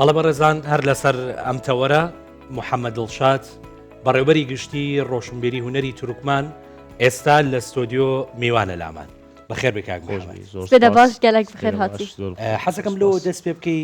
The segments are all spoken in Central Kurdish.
بەڵێ بەڕێزان هەر لەسەر ئەم تەوەرە محەممەد دڵشاد بەڕێوبەری گشتی ڕۆشنبیری هوەری تورکمان ئێستا لە ستۆدیۆ میوانە لامان بەخێر بکات باش گەلێک بخێر هاتی حەزەکەم لەوە دەست پێ بکەی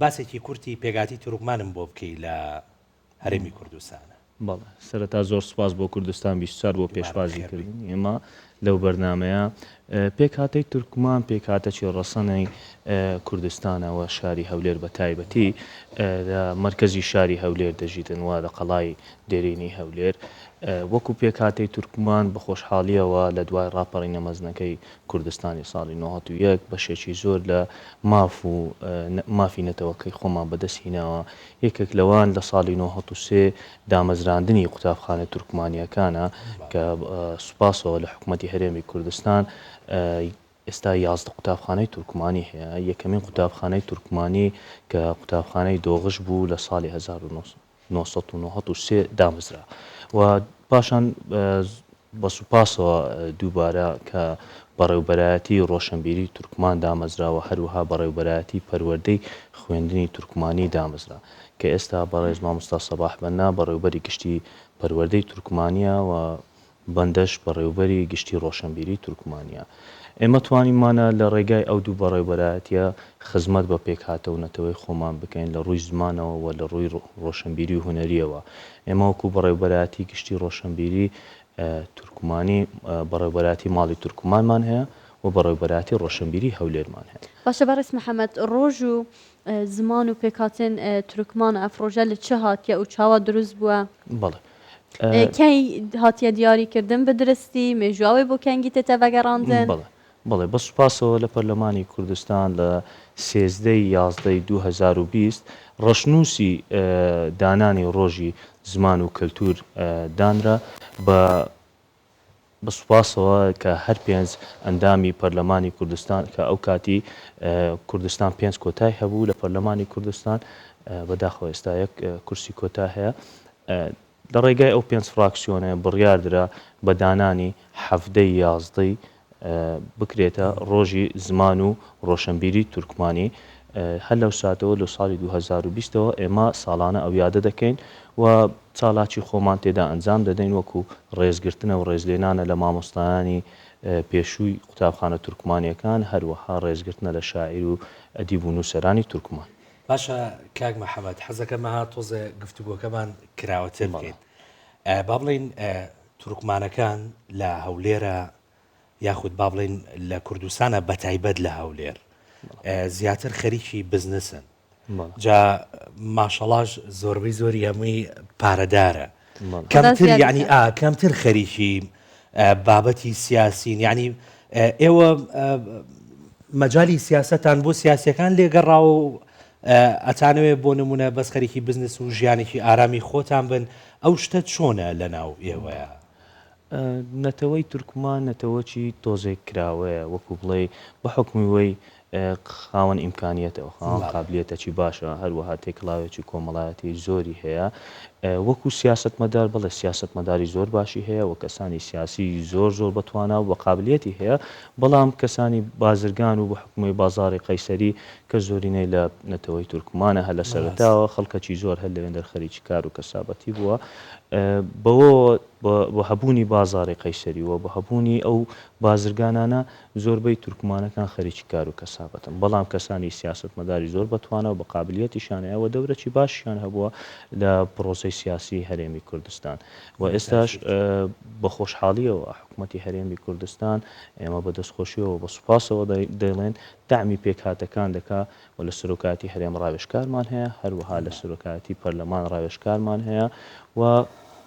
باسێکی کورتی پێگاتی تورکمانم بۆ بکەی لە هەرێمی کوردستانە. بەڵێ سەرەتا زۆر سپاس بۆ کوردستان 24 بۆ پێشوازی کردن ئێمە لەو بەرنمەیە پێکهاتەی تورکمان پێکهاتەی ڕەسەنەی کوردستانەوە شاری هەولێر بە تایبەتی لە مرکزی شاری هەولێر دەژیتن وا لە قەڵای دێرینی هەولێر وەکو پێکهاتەی تورکمان بە خۆشحاڵیەوە لە دوای ڕاپەڕینە مەزنەکەی کوردستانی ساڵی 1991 بەشێکی زۆر لە مافی نەتەوەکەی خۆمان بەدەستهیناوە. یەکێک لەوان لە ساڵی 1993 دامەزراندنی قوتابخانە تورکمانیەکانە کە سوپاسەوە لە حکوومەتی هەرێمی کوردستان ئێستا 11 قوتابخانەی تورکمانی هەیە. یەکەمین قوتابخانەی تورکمانی کە قوتابخانەی دۆغش بوو لە ساڵی 1993 دامەزرا و پاشان بە سوپاسەوە دووبارە کە بەڕێوبەرایەتی ڕۆشنبیری تورکمان دامەزراوە هەروەها بەڕێوبەرایەتی پەروەردەی خوێندنی تورکمانی دامەزرا کە ئێستا بەڕێز مامۆستا سەباح بەنا بەڕێوبەری گشتی پەروەردەی تورکمانیە و بەندەش بەڕێوبەری گشتی ڕۆشنبیری تورکمانیە. ئێمە توانیمانە لە ڕێگای ئەو دوو بەڕێوبەرایەتیە خزمەت بە پێکهاتە و نەتەوەی خۆمان بکەین لە ڕووی زمانەوە و لە ڕووی ڕۆشنبیری و هونەریەوە. ئێمە وەکو بەڕێوبەرایەتی گشتی ڕۆشنبیری تورکمانی بەڕێوبەرایەتی ماڵی تورکمانمان هەیە و بەڕێوبەرایەتی ڕۆشنبیری هەولێرمان هەیە. باشە بەڕێز محەممەد ڕۆژ و زمان و پێکهاتن تورکمان ئەفرۆژە لە چه هاتیە و چاوە دروست بووە؟ بەڵێ کەی هاتیە دیاریکردن بەدرستی مێژواوی بۆ کەنگی تێتە بەگەڕاندن؟ بەڵێ بە سوپاسەوە لە پەرلەمانی کوردستان لە 13/11/2020 ڕەشنووسی دانانی ڕۆژی زمان و کەلتور دانرا بە سوپاسەوە کە هەر 5 ئەندامی پەرلەمانی کوردستان کە ئەو کاتی کوردستان 5 کۆتای هەبوو لە پەرلەمانی کوردستان بەداخەوە ئێستا یەک کورسی کۆتا هەیە لە ڕێگای ئەو 5 فراکسیۆنە بڕیاردرا بە دانانی 17/11 بکرێتە ڕۆژی زمان و ڕۆشنبیری تورکمانی. هەر لەو ساتەوە لە ساڵی 2020ەوە ئێمە ساڵانە ئەو یادە دەکەین و چالاکی خۆمان تێدا ئەنجام دەدەین وەکو ڕێزگرتنە و ڕێزلێنانە لە مامۆستایانی پێشووی قوتابخانە تورکمانیەکان هەروەها ڕێزگرتنە لە شاعیر و ئەدیب و نووسەرانی تورکمان. باشە کاک محەممەد حەزەکەمەها تۆزە گفتوگۆکەمان کراوەتر بکەین. با بڵین تورکمانەکان لە هەولێرە یاخود با بڵین لە کوردستانە بەتایبەت لە هەولێر زیاتر خەریکی بزنسن جا ماشەڵاش زۆربەی زۆری هەمووی پارەدارە کەمتر یعنی کەمتر خەریکی بابەتی سیاسین یعنی ئێوە مەجای سیاستان بۆ سیاسیەکان لێگەڕا و ئەتانوێ بۆ نمونە بەس خەریکی بزنس و ژیانێکی ئارامی خۆتان بن ئەو شتە چۆنە لە ناو ئێوەیە؟ نەتەوەی تورکمان نەتەوەکی تۆزێک کراوەیە وەکو بڵێ بە حکمی وەی خاوەن ئیمکانیەتەوە خاوەن قابلیەتێکی باشە هەروەها تێکڵاوێکی کۆمەڵایەتی زۆری هەیە وەکو سیاستمەدار بڵێ سیاستمەداری زۆر باشی هەیە و کەسانی سیاسی زۆر بەتوانا و بە قابلیەتی هەیە بەڵام کەسانی بازرگان و بە حکومەی بازاڕی قەیسەری کە زۆرینەی لە نەتەوەی تورکمانە هەر لە سەرەتاوە خەڵکەکی زۆر هەر لەوێن دەرخەریکی کار و کەسابەتی بووە بەوە بە هەبوونی بازاڕی قەیسەری و بە هەبوونی ئەو بازرگانانە زۆربەی تورکمانەکان خەریکی کار و کەسابەتن بەڵام کەسانی سیاستمەداری زۆر بەتوانە و بە قابلیەتیشانەیە و دەورەی باشیان هەبووە لە پرۆسەی سیاسی هەرێمی کوردستان و ئێستاش بە خۆشحاڵیەوە حکوومەتی هەرێمی کوردستان ئێمە بە دەستخۆشیەوە بە سوپاسەوە دەڵێن دامی پێکهاتەکان دەکا و لە سەرۆکاتی هەرێم ڕاوێژکارمان هەیە هەروەها لە سەرۆکاتی پەرلەمان ڕاوێژکارمان هەیە و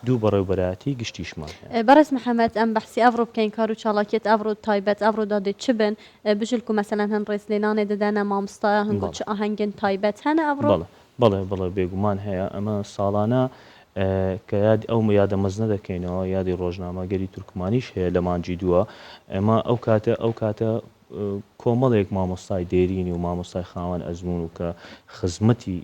دوو بەڕێوبەرایەتی گشتیشمان هەیە. بەڕێز محەممەد ئەم بەحسی ئەڤڕۆ بکەین کار و چاڵاکێت ئەڤڕۆ تایبەت ئەڤڕۆدا دێت چ بن بژلک و مەسەلەن هەن ڕێزلێنانێ دەدانە مامۆستایە هەنگۆ چ ئاهەنگن تایبەت هەنە ئەڤڕۆ؟ بەڵێ بێگومان هەیە ئەمە ساڵانە کە یاد ئەو یادە مەزنە دەکەینەوە یادی ڕۆژنامەگەری تورکمانیش هەیە لە مانجی دووە ئێمە ئەو کاتە کۆمەڵێک مامۆستای دێرینی و مامۆستای خاوەن ئەزمون و کە خزمەتی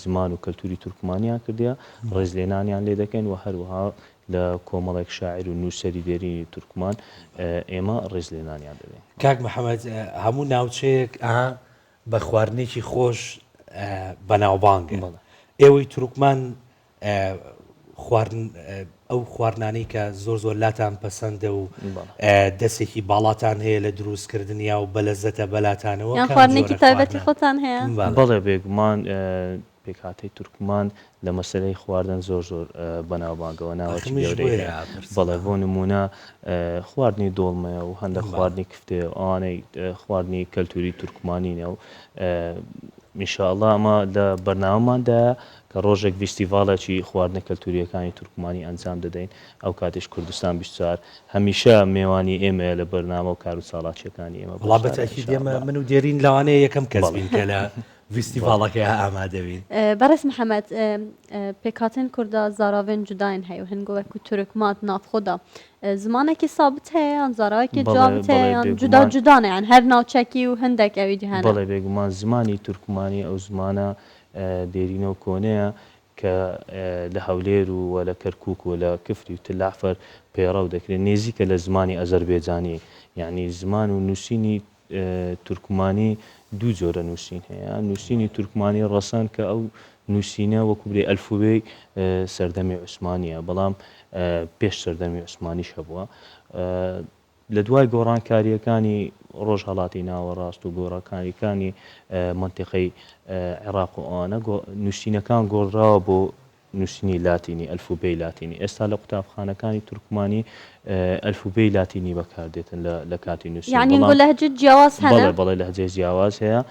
زمان و کەلتوری تورکمانیان کردیا ڕێزلێنانیان لێ دەکەین و هەروەها لە کۆمەڵێک شاعیر و نووسەری دێرینی تورکمان ئێمە ڕێزلێنانیان دەدەین. کاک محەممەد هەموو ناوچەیەک بە خواردنێکی خۆش بەناوبانگە ئێوەی تورکمان خواردن ئەو خواردنانی کە زۆر زۆر لاتان پەسەندە و دەستێکی باڵاتان هەیە لە دروستکردنیا و بەلەزەتە بەلاتانەوە یان خواردنێکی تایبەتی خۆتان هەیە بەڵێ بێگومان پێکهاتەی تورکمان لە مەسلەی خواردن زۆر زۆر بەناوبانگەوە ناوەکی گەورەیە بەڵێ بۆ نمونە خواردنی دۆڵمەیە و هەندێک خواردنی کفتێ ئەوانەی خواردنی کەلتوری تورکمانینە و ئینشاءڵڵا ئەمە لە بەرنامەماندا کە ڕۆژێک فیستیڤالێکی خواردنە کەلتوریەکانی تورکمانی ئەنجام دەدەین ئەو کاتیش کوردستان 24 هەمیشە میێوانی ئێمە لە بەرنامە و کار و ساڵاتچیەکانی ئێمە وڵا بەتاکید ئێمە من و دێرین لەوانەیە یەکەم کەس بین کە لە فیستیڤاڵەکەی ئامادەبین بەڕێز محەممەد پێکاتن کووردا زاراوێن جوداین هەیە و هەنگۆوەکو تورکمات نافخۆدا زمانێکی سابت هەیە یان زاراوەکی جوابت هەیە یان جودا جودانە یان هەر ناوچەکی و هەندێک ئەوی جیهانە بەڵێ بێگومان زمانی تورکمانی ئەو زمانە دێرینە و کۆنەیە کە لە هەولێر و لە کەرکووک و لە کفری و تلعفەر پێڕەو دەکرێت نێزیکە لە زمانی ئەزەربێجانی یعنی زمان و نووسینی تورکمانی دوو جۆرە نووسین هەیە نووسینی تورکمانی ڕەسەن کە ئەو نووسینە وەکو برێ ئەلفوبێی سەردەمی عوسمانیە بەڵام پێش سەردەمی عوسمانیش هەبووە لە دوای گۆڕانکاریەکانی ڕۆژهەڵاتی ناوەڕاست و گۆڕانکاریەکانی منتیقەی عێراق و ئەوانە نووسینەکان گۆڕراوە بۆ نووسینی لاتینی ئەلفوبێی لاتینی ئێستا لە قوتابخانەکانی تورکمانی ئەلفوبێی لاتینی بەکاردێتن لە کاتی نووسین یعنی لەهجە جیاواز هەیە بەڵێ لەهجەی جیاواز هەیە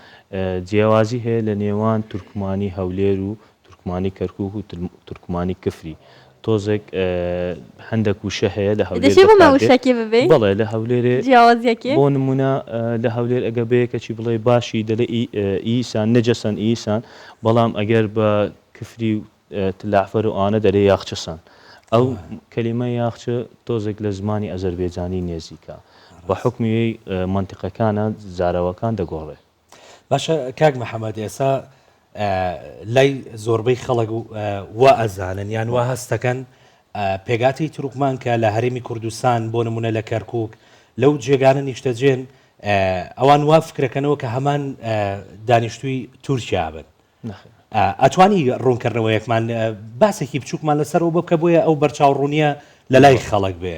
جیاوازی هەیە لە نێوان تورکمانی هەولێر و تورکمانی کەرکووک و تورکمانی کفری تۆزێک هەندێک وشە هەیە لە هەولێر بڵێ لە هەولێرێ بۆ نمونە لە هەولێر ئەگە بەیەکەچی بڵێ باشی دەڵێ ئیسان نەجەسەن ئیسان بەڵام ئەگەر بە کفری و تلعفەر و ئانە دەرێ یاخچەسان ئەو کەلیمە یاخچە تۆزێک لە زمانی ئەزەربێجانی نێزیکە بە حکمی منتیقەکانە زاراوەکان دەگۆڕێت باشە کاک محەممەد ئێستا لای زۆربەی خەڵک وا ئەزانن یان وا هەستەکەن پێگاتی تورکمان کە لە هەرێمی کوردستان بۆ نمونە لە کەرکووک لەو جێگانە نیشتەجێن ئەوان وا فکرەکەنەوە کە هەمان دانیشتووی تورکیا بن ئەتوانی ڕوونکردنەوەیەکمان باسێکی بچووکمان لەسەرەوە بکە بۆیە ئەو بەرچاوڕوونیە لە لای خەڵک بێ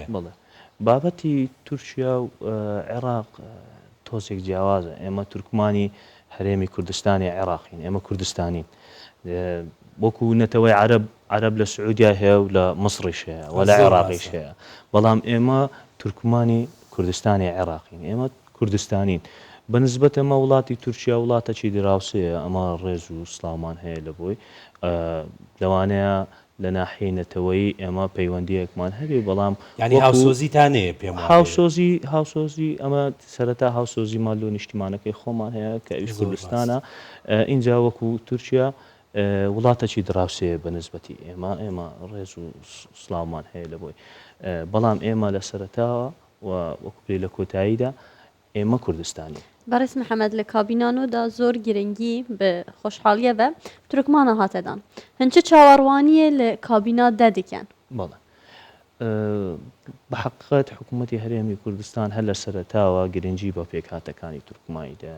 بابەتی تورکیا و عێراق تۆزێک جیاوازە ئێمە تورکمانی هەرێمی کوردستانی عێراقین ئێمە کوردستانین وەکو نەتەوەی عەرەب لە سعودیا هەیە و لە مەسڕیش هەیە و لە عێراقیش هەیە بەڵام ئێمە تورکمانی کوردستانی عێراقین ئێمە کوردستانین بەنسبەت ئەمە وڵاتی تورکیا وڵاتەکی دراوسەیە ئەمە ڕێز و سڵامان هەیە لە بۆی لەوانەیە لە ناحیەی نەتەوەیی ئێمە پەیوەندیەکمان هەبێ بەڵام ینی هاوسۆزیتانەیە پێم هاوسۆزی ئەمە سەرەتا هاوسۆزی مال و نیشتیمانەکەی خۆمان هەیە کە ئەویش کوردستانە اینجا وەکو تورکیا وڵاتەکی دراوسەیە بەنسبەتی ئێمە ڕێز و سڵامان هەیە لە بۆی بەڵام ئێمە لە سەرەتاوە وەکو پێ لە کۆتاییدا ئێمە کوردستانی بەڕێز محەممەد لە کابینانۆدا زۆر گرنگی بە خۆشحاڵیە بە تورکمانە هاتەدان هەنچە چاوەڕوانیە لە کابینا دەدەکەن بەڵێ بە حقیقەت حکوومەتی هەرێمی کوردستان هەر لە سەرەتاوە گرنگی بە پێکهاتەکانی تورکمانیدا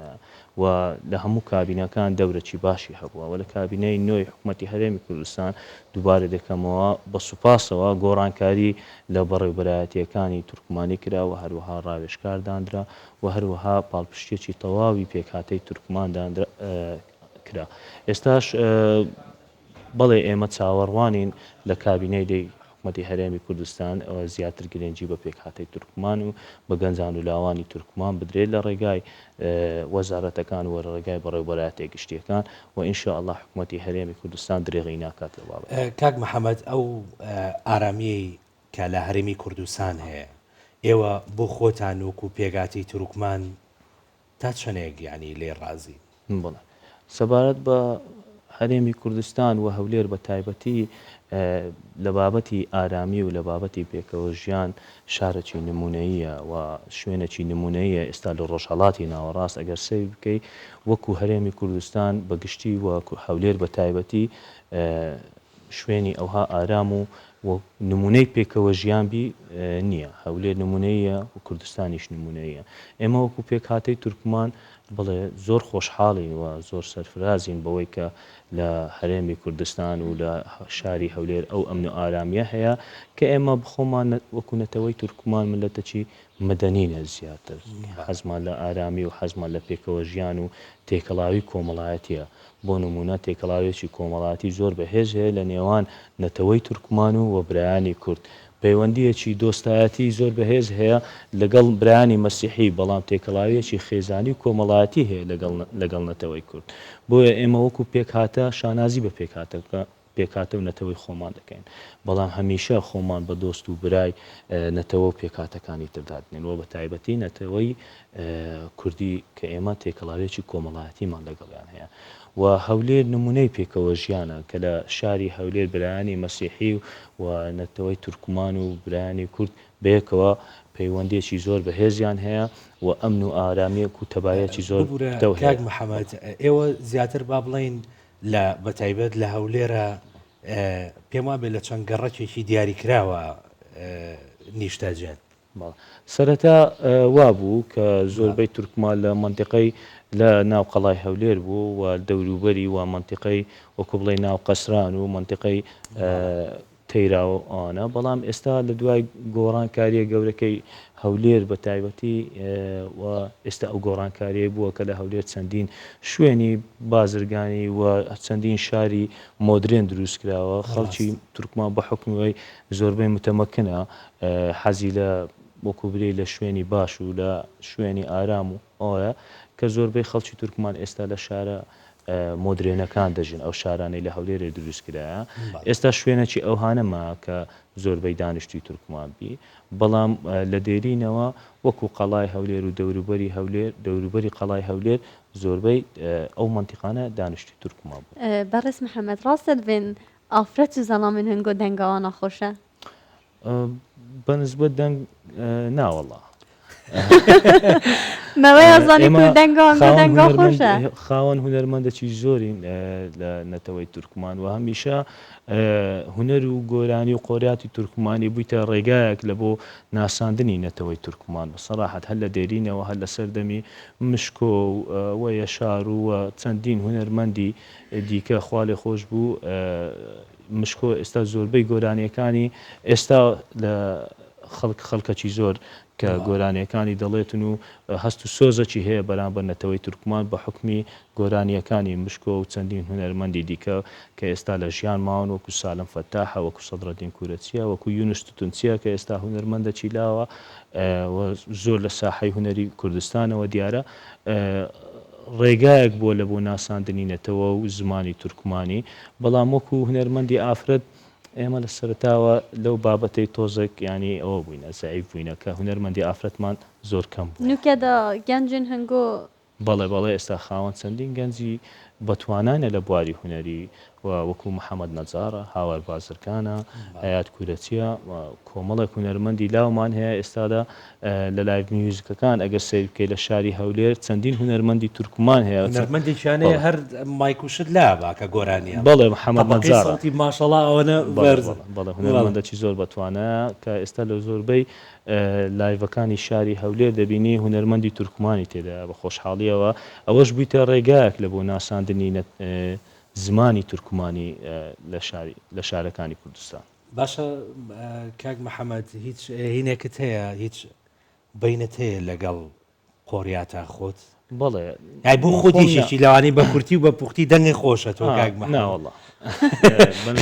و لە هەموو کابینەکان دەورەی باشی هەبووە و لە کابینەی نوێی حکوومەتی هەرێمی کوردستان دووبارە دەکەمەوە بە سوپاسەوە گۆڕانکاری لە بەڕێوەبەرایەتیەکانی تورکمانی کرا و هەروەها ڕاوێژکاردانرا و هەروەها پاڵپشتێکی تەواوی پێکهاتەی تورکماندان کرا ئێستاش بەڵێ ئێمە چاوەڕوانین لە کابینەی دەی حکوومەتی هەرێمی کوردستان زیاتر گرنگی بە پێکهاتەی تورکمان و بە گەنجان و لاوانی تورکمان بدرێت لە ڕێگای وەزارەتەکان و ڕێگای بەڕێوەبەرایەتە گشتیەکان و ئینشاءالله حکوومەتی هەرێمی کوردستان درێغی ناکات لە بابەت کاک محەممەد ئەو ئارامیەی کە لە هەرێمی کوردستان هەیە ئێوە بۆ خۆتان وەکو پێگاتی تورکمان تا چەندێک ینی لێ ڕازی بڵێ سەبارەت بە هەرێمی کوردستان و هەولێر بە تایبەتی لە بابەتی ئارامی و لە بابەتی پێکەوە ژیان شارێکی نمونەیە و شوێنێکی نمونەیە ئێستا لە ڕۆژهەڵاتی ناوەڕاست ئەگەر سەیر بکەی وەکو هەرێمی کوردستان بەگشتی و هەولێر بە تایبەتی شوێنی ئەوها ئارام و نمونەی پێکەوە ژیانبی نییە هەولێر نمونەیە و کوردستانیش نمونەیە ئێمە وەکو پێکهاتەی تورکمان بڵێ زۆر خۆشحاڵین و زۆر سەرفرازین بەوەی کە لە هەرێمی کوردستان و لە شاری هەولێر ئەو ئەمن و ئارامیە هەیە کە ئێمە بخۆمان وەکو نەتەوەی تورکمان ملەتێکی مەدەنینە زیاتر حەزمان لە ئارامی و حەزمان لە پێکەوە ژیان و تێکەڵاوی کۆمەڵایەتیە بۆ نمونە تێکەڵاوێکی کۆمەڵایەتی زۆر بەهێز هەیە لە نێوان نەتەوەی تورکمان و وەبرایانی کورد پەیوەندیەکی دۆستایەتی زۆر بەهێز هەیە لەگەڵ برایانی مەسیحی بەڵام تێکەڵاویەکی خێزانی و کۆمەڵایەتی هەیە لەگەڵ نەتەوەی کورد بۆیە ئێمە وەکو پێکهاتە شانازی بە پێکهاتە و نەتەوەی خۆمان دەکەین بەڵام هەمیشە خۆمان بە دۆست و برای نەتەوە و پێکهاتەکانی تردادنێنەوە بە تایبەتی نەتەوەی کوردی کە ئێمە تێکەڵاوێکی کۆمەڵایەتیمان لەگەڵیان هەیە و هەولێر نمونەی پێکەوە ژیانە کە لە شاری هەولێر برایانی مەسیحی و نەتەوەی تورکمان و برایانی کورد بەیەکەوە پەیوەندێکی زۆر بەهێزیان هەیە و ئەمن و ئارامیەک و تەبایەکی زۆر کاک محەممەد ئێوە زیاتر با بڵین لە بەتایبەت لە هەولێرە پێم وابێ لە چەند گەڕەکێکی دیاریکراوە نیشتاجێن سەرەتا وابوو کە زۆربەی تورکمان لە منطقەی لە ناو قەڵای هەولێر بوو و دەوروبەری و منطقەی وەکو بڵێ ناو قەسران و منطقەی تەیراوانە بەڵام ئێستا لە دوای گۆڕانکاریە گەورەکەی هەولێر بە تایبەتی و ئێستا ئەو گۆڕانکاریە بووە کە لە هەولێر چەندین شوێنی بازرگانی و چەندین شاری مۆدرێن دروستکراوە خەڵکی تورکمان بە حکمەوەی زۆربەی متەمەکنە حەزی لە وەکوبرێ لە شوێنی باش و لە شوێنی ئارام و ئەوە کە زۆربەی خەڵکی تورکمان ئێستا لە شارە مۆدرێنەکان دەژن ئەو شارانەی لە هەولێرە دروستکرایە ئێستا شوێنێکی ئەوهانەما کە زۆربەی دانیشتوی تورکمان بی بەڵام لە دێرینەوە وەکو قەڵای هەولێر و دەوروبەری هەولێر دەوروبەری قەڵای هەولێر زۆربەی ئەو منتیقانە دانیشتوی تورکمان بوو. بەڕێز محەممەد ڕاستت بێن ئافرەت و زەڵامن هەنگۆ دەنگاوان نەخۆشە بەنسبەت دەنگ ناوەڵا خاوەن هونەرمەندێکی زۆرین لە نەتەوەی تورکمان و هەمیشە هونەر و گۆرانی و قۆریاتی تورکمانی بوویتە ڕێگایەک لە بۆ ناساندنی نەتەوەی تورکمان بەسەراحەت هەر لە دێرینەوە هەر لە سەردەمی مشکۆ و یەشار و چەندین هونەرمەندی دیکە خوا لێ خۆش بوو مشکۆ ئێستا زۆربەی گۆرانیەکانی ئێستا لە خەڵکەکی زۆر کە گۆرانیەکانی دەڵێتن و هەست و سۆزەکی هەیە بەرامبەر نەتەوەی تورکمان بە حکمی گۆرانیەکانی مشکۆ و چەندین هونەرمەندی دیکە کە ئێستا لە ژیان ماون وەکو سالم فەتاحە وەکو سەدرەدین کوورەچیە وەکو یونس توتونچیە کە ئێستا هونەرمەندەکی لاوە زۆر لە ساحەی هونەری کوردستانەوە دیارە ڕێگایەک بۆ لە بۆ ناساندنی نەتەوە و زمانی تورکمانی بەڵام وەکو هونەرمەندی ئافرەت ئێمە لە سەرتاوە لەو بابەتەی تۆزێک ینی ئەوە بووینە زەعیف بووینە کە هونەرمەندی ئافرەتمان زۆر کەم بوو نوکەدا گەنجن هەنگۆ بەڵێ ئێستا خاوەن چەندین گەنجی بەتوانانە لە بواری هونەری وەکو محەممەد نەجارە هاوار بازرگانە حیات کوورەچیە کۆمەڵێک هونەرمەندی لاومان هەیە ئێستادا لە لایڤ میوزیکەکان ئەگەر سیر بکەی لە شاری هەولێر چەندین هونەرمەندی تورکمان هەیە هونەرمەندێکیانەیە هەر مایکوشت لا باکە گۆرانیە بەڵێ محەممەد نەجارە ماشەڵا ئەوەنە بەڵێ هونەرمەندێکی زۆر بەتوانە کە ئێستا لە زۆربەی لایڤەکانی شاری هەولێر دەبینی هونەرمەندی تورکمانی تێدا بە خۆشحاڵیەوە ئەوەش بوویتە ڕێگایەک لە بۆ ناساندنی زمانی تورکمانی لە شارەکانی کوردستان. باشە کاک محەممەد هیچ هینێکت هەیە هیچ بینت هەیە لەگەڵ قۆریاتە خۆت بەڵێ بوو خودیشێکی لەوانی بە کورتی و بە پوختی دەنگی خۆشە تۆ کاک ناوەڵا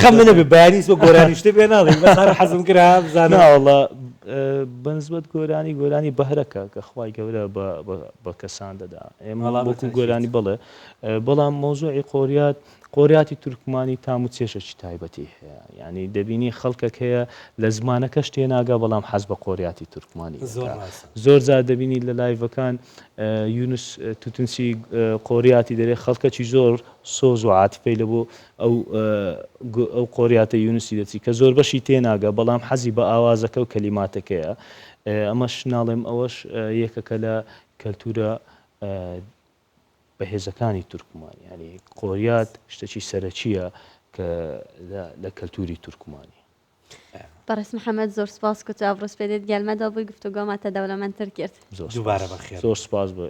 خەم منە بە بەیانیست بە گۆرانیشتە بێ ناڵی بەسەر حەزم کرا بزانەوەڵا بەنسبەت گۆرانی بەهرەکە کە خوای گەورە بە کەسان دەدا ئێمە وەکو گۆرانی بڵێ بەڵام مۆزوعی قۆریاتی تورکمانی تام و چێشەکی تایبەتی هەیە ینی دەبینی خەڵکێک هەیە لە زمانەکەش تێناگا بەڵام حەز بە قۆریاتی تورکمانی زۆر جار دەبینی لە لایڤەکان یونس توتنسی قۆریاتی دەرێ خەڵکەکی زۆر سۆز و عاتفەی لە بۆ ئەو قۆریاتە یونسی دەچی کە زۆر بەشی تێناگە بەڵام حەزی بە ئاوازەکە و کەلیماتەکەیە ئەمەش ناڵێم ئەوەش یەکەکە لە کەلتورە بەهێزەکانی تورکمانی ینی قۆریات شتێکی سەرەکیە کە لە کەلتوری تورکمانی. بەڕێز محەممەد زۆر سپاس کە ئەڤڕۆز پێدێت گەلمەدا بووی گفتوگۆماتە دەوڵەمەندتر کرد دووبارە بەخێر زۆر سپاس بۆ